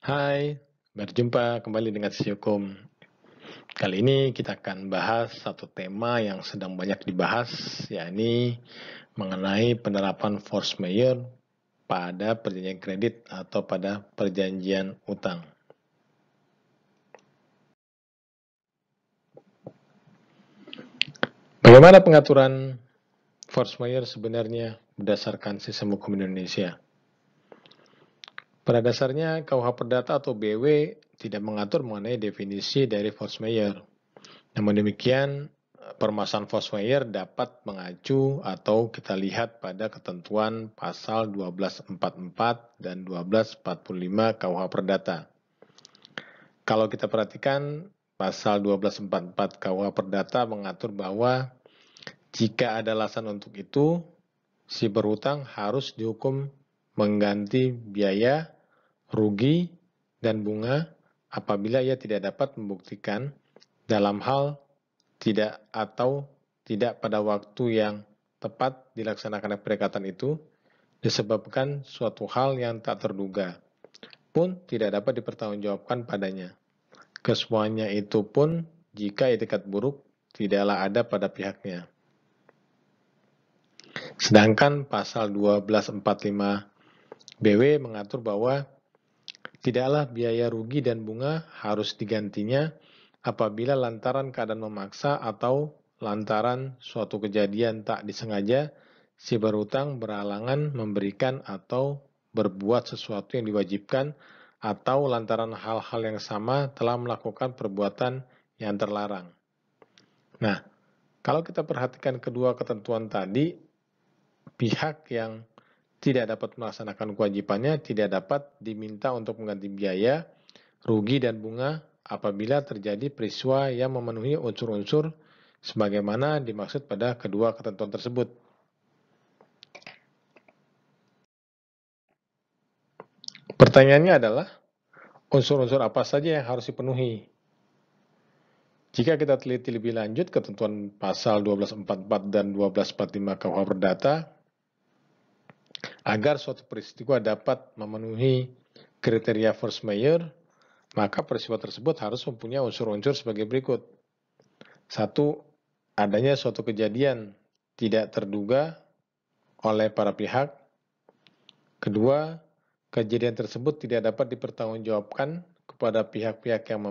Hai, berjumpa kembali dengan Sisi Hukum. Kali ini kita akan bahas satu tema yang sedang banyak dibahas, yakni mengenai penerapan force majeure pada perjanjian kredit atau pada perjanjian utang. Bagaimana pengaturan force majeure sebenarnya berdasarkan sistem hukum Indonesia? Pada dasarnya, KUH Perdata atau BW tidak mengatur mengenai definisi dari force majeure. Namun demikian, permasalahan force majeure dapat mengacu atau kita lihat pada ketentuan pasal 1244 dan 1245 KUH Perdata. Kalau kita perhatikan, pasal 1244 KUH Perdata mengatur bahwa jika ada alasan untuk itu, si berhutang harus dihukum mengganti biaya, rugi, dan bunga apabila ia tidak dapat membuktikan dalam hal tidak atau tidak pada waktu yang tepat dilaksanakan perikatan itu disebabkan suatu hal yang tak terduga pun tidak dapat dipertanggungjawabkan padanya. Kesemuanya itu pun jika etikat buruk tidaklah ada pada pihaknya. Sedangkan pasal 1245 BW mengatur bahwa tidaklah biaya rugi dan bunga harus digantinya apabila lantaran keadaan memaksa atau lantaran suatu kejadian tak disengaja, si berhutang berhalangan memberikan atau berbuat sesuatu yang diwajibkan atau lantaran hal-hal yang sama telah melakukan perbuatan yang terlarang. Nah, kalau kita perhatikan kedua ketentuan tadi, pihak yang tidak dapat melaksanakan kewajibannya tidak dapat diminta untuk mengganti biaya, rugi, dan bunga apabila terjadi peristiwa yang memenuhi unsur-unsur sebagaimana dimaksud pada kedua ketentuan tersebut. Pertanyaannya adalah, unsur-unsur apa saja yang harus dipenuhi? Jika kita teliti lebih lanjut ketentuan pasal 1244 dan 1245 KUH Perdata, agar suatu peristiwa dapat memenuhi kriteria force majeure, maka peristiwa tersebut harus mempunyai unsur-unsur sebagai berikut. 1. Adanya suatu kejadian tidak terduga oleh para pihak. 2. Kejadian tersebut tidak dapat dipertanggungjawabkan kepada pihak-pihak yang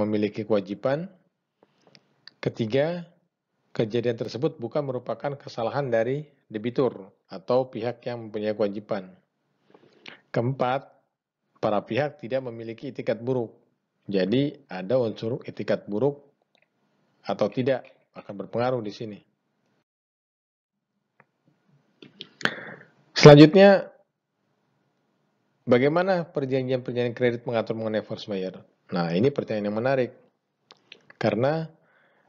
memiliki kewajiban. 3. Kejadian tersebut bukan merupakan kesalahan dari debitur atau pihak yang mempunyai kewajiban. 4. Para pihak tidak memiliki itikat buruk. Jadi ada unsur itikat buruk atau tidak akan berpengaruh di sini. Selanjutnya, bagaimana perjanjian-perjanjian kredit mengatur mengenai force majeure? Nah, ini pertanyaan yang menarik. Karena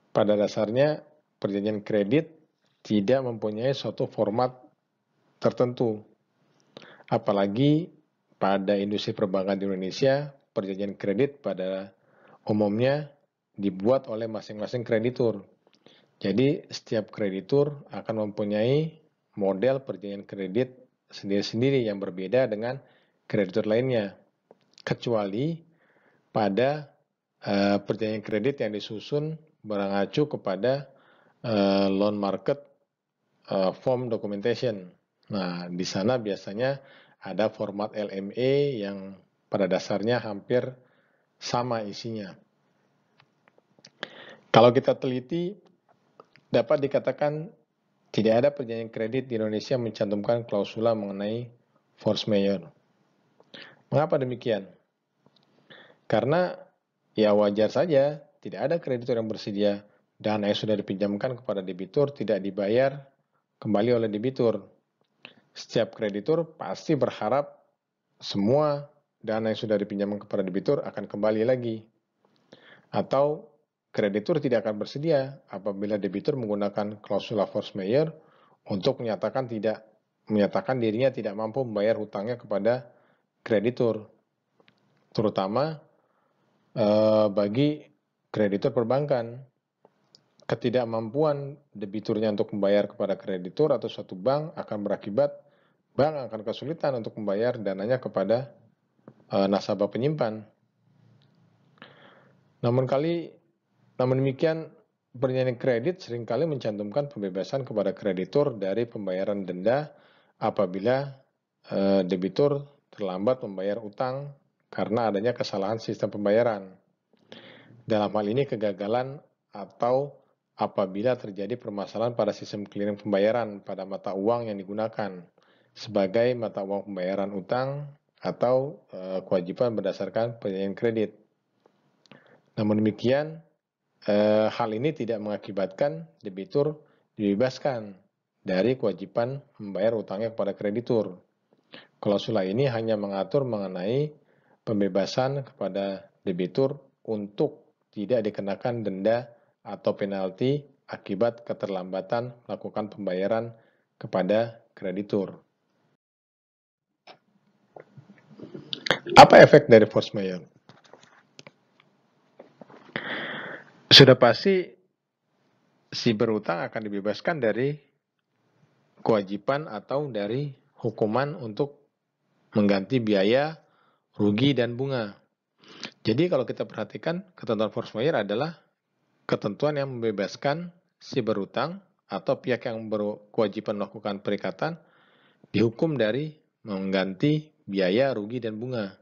pada dasarnya perjanjian kredit tidak mempunyai suatu format tertentu. Apalagi pada industri perbankan di Indonesia, perjanjian kredit pada umumnya dibuat oleh masing-masing kreditur. Jadi setiap kreditur akan mempunyai model perjanjian kredit sendiri-sendiri yang berbeda dengan kreditur lainnya. Kecuali pada perjanjian kredit yang disusun mengacu kepada loan market form documentation. Nah, di sana biasanya ada format LME yang pada dasarnya hampir sama isinya. Kalau kita teliti, dapat dikatakan tidak ada perjanjian kredit di Indonesia mencantumkan klausula mengenai force majeure. Mengapa demikian? Karena ya wajar saja tidak ada kreditur yang bersedia dana yang sudah dipinjamkan kepada debitur tidak dibayar kembali oleh debitur. Setiap kreditur pasti berharap semua dana yang sudah dipinjamkan kepada debitur akan kembali lagi. Atau kreditur tidak akan bersedia apabila debitur menggunakan klausula force majeure untuk menyatakan dirinya tidak mampu membayar hutangnya kepada kreditur. Terutama bagi kreditur perbankan. Ketidakmampuan debiturnya untuk membayar kepada kreditur atau suatu bank akan berakibat bank akan kesulitan untuk membayar dananya kepada nasabah penyimpan. Namun demikian, perjanjian kredit seringkali mencantumkan pembebasan kepada kreditur dari pembayaran denda apabila debitur terlambat membayar utang karena adanya kesalahan sistem pembayaran. Dalam hal ini kegagalan atau apabila terjadi permasalahan pada sistem clearing pembayaran pada mata uang yang digunakan sebagai mata uang pembayaran utang atau kewajiban berdasarkan perjanjian kredit. Namun demikian, hal ini tidak mengakibatkan debitur dibebaskan dari kewajiban membayar utangnya kepada kreditur. Klausula ini hanya mengatur mengenai pembebasan kepada debitur untuk tidak dikenakan denda atau penalti akibat keterlambatan melakukan pembayaran kepada kreditur. Apa efek dari force majeure? Sudah pasti si berutang akan dibebaskan dari kewajiban atau dari hukuman untuk mengganti biaya, rugi, dan bunga. Jadi kalau kita perhatikan, ketentuan force majeure adalah ketentuan yang membebaskan si berutang atau pihak yang berkewajiban melakukan perikatan dihukum dari mengganti biaya, rugi, dan bunga.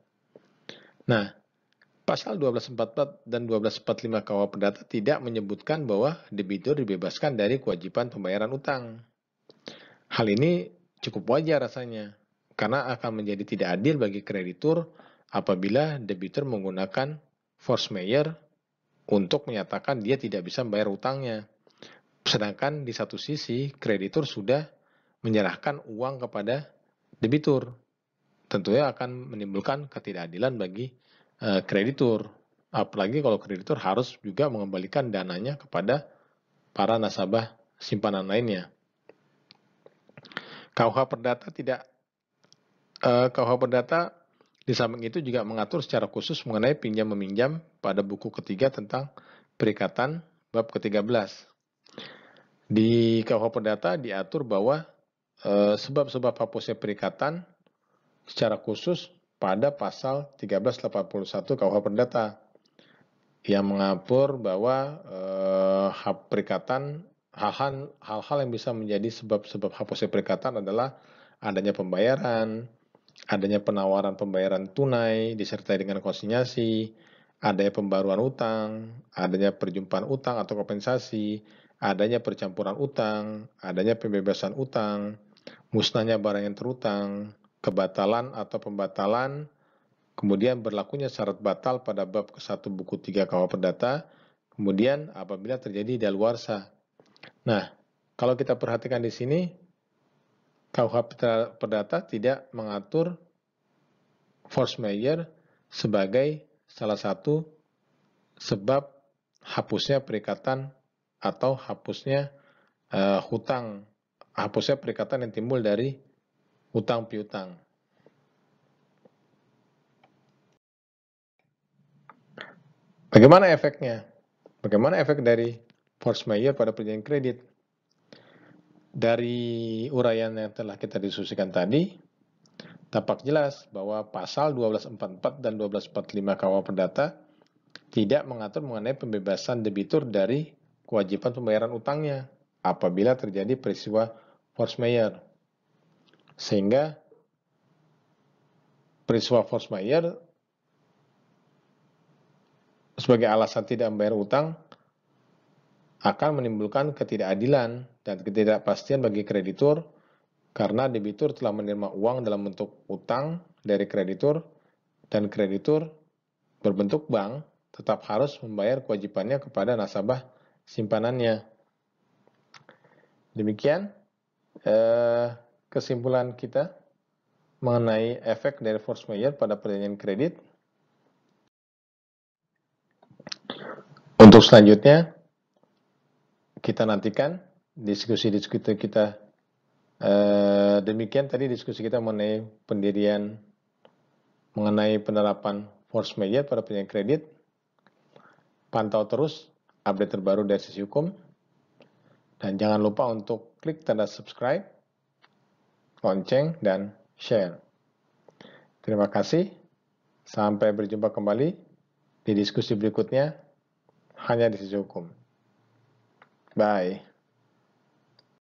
Nah, pasal 1244 dan 1245 KUH Perdata tidak menyebutkan bahwa debitur dibebaskan dari kewajiban pembayaran utang. Hal ini cukup wajar rasanya, karena akan menjadi tidak adil bagi kreditur apabila debitur menggunakan force majeure untuk menyatakan dia tidak bisa membayar utangnya. Sedangkan di satu sisi, kreditur sudah menyerahkan uang kepada debitur. Tentunya akan menimbulkan ketidakadilan bagi kreditur. Apalagi kalau kreditur harus juga mengembalikan dananya kepada para nasabah simpanan lainnya. KUH Perdata di samping itu juga mengatur secara khusus mengenai pinjam-meminjam pada buku ketiga tentang perikatan bab ke-13. Di KUH Perdata diatur bahwa sebab-sebab hapusnya perikatan secara khusus pada pasal 1381 KUH Perdata yang mengatur bahwa perikatan hal-hal yang bisa menjadi sebab-sebab hapusnya perikatan adalah adanya pembayaran, adanya penawaran pembayaran tunai disertai dengan konsinyasi, adanya pembaruan utang, adanya perjumpaan utang atau kompensasi, adanya percampuran utang, adanya pembebasan utang, musnahnya barang yang terutang, kebatalan atau pembatalan, kemudian berlakunya syarat batal pada bab ke-1 buku 3 KUH Perdata, kemudian apabila terjadi daluarsa. Nah, kalau kita perhatikan di sini, KUH Perdata tidak mengatur force majeure sebagai salah satu sebab hapusnya perikatan atau hapusnya hutang, hapusnya perikatan yang timbul dari hutang piutang. Bagaimana efeknya? Bagaimana efek dari force majeure pada perjanjian kredit? Dari uraian yang telah kita diskusikan tadi, tampak jelas bahwa pasal 1244 dan 1245 KUH Perdata tidak mengatur mengenai pembebasan debitur dari kewajiban pembayaran utangnya apabila terjadi peristiwa force majeure. Sehingga peristiwa force majeure sebagai alasan tidak membayar utang akan menimbulkan ketidakadilan dan ketidakpastian bagi kreditur karena debitur telah menerima uang dalam bentuk utang dari kreditur dan kreditur berbentuk bank tetap harus membayar kewajibannya kepada nasabah simpanannya. Demikian kesimpulan kita mengenai efek dari force majeure pada perjanjian kredit. Untuk selanjutnya, kita nantikan diskusi-diskusi kita. Demikian tadi diskusi kita mengenai pendirian, mengenai penerapan force majeure pada perjanjian kredit. Pantau terus update terbaru dari sisi hukum. Dan jangan lupa untuk klik tanda subscribe, lonceng, dan share. Terima kasih. Sampai berjumpa kembali di diskusi berikutnya hanya di Sisi Hukum. Bye.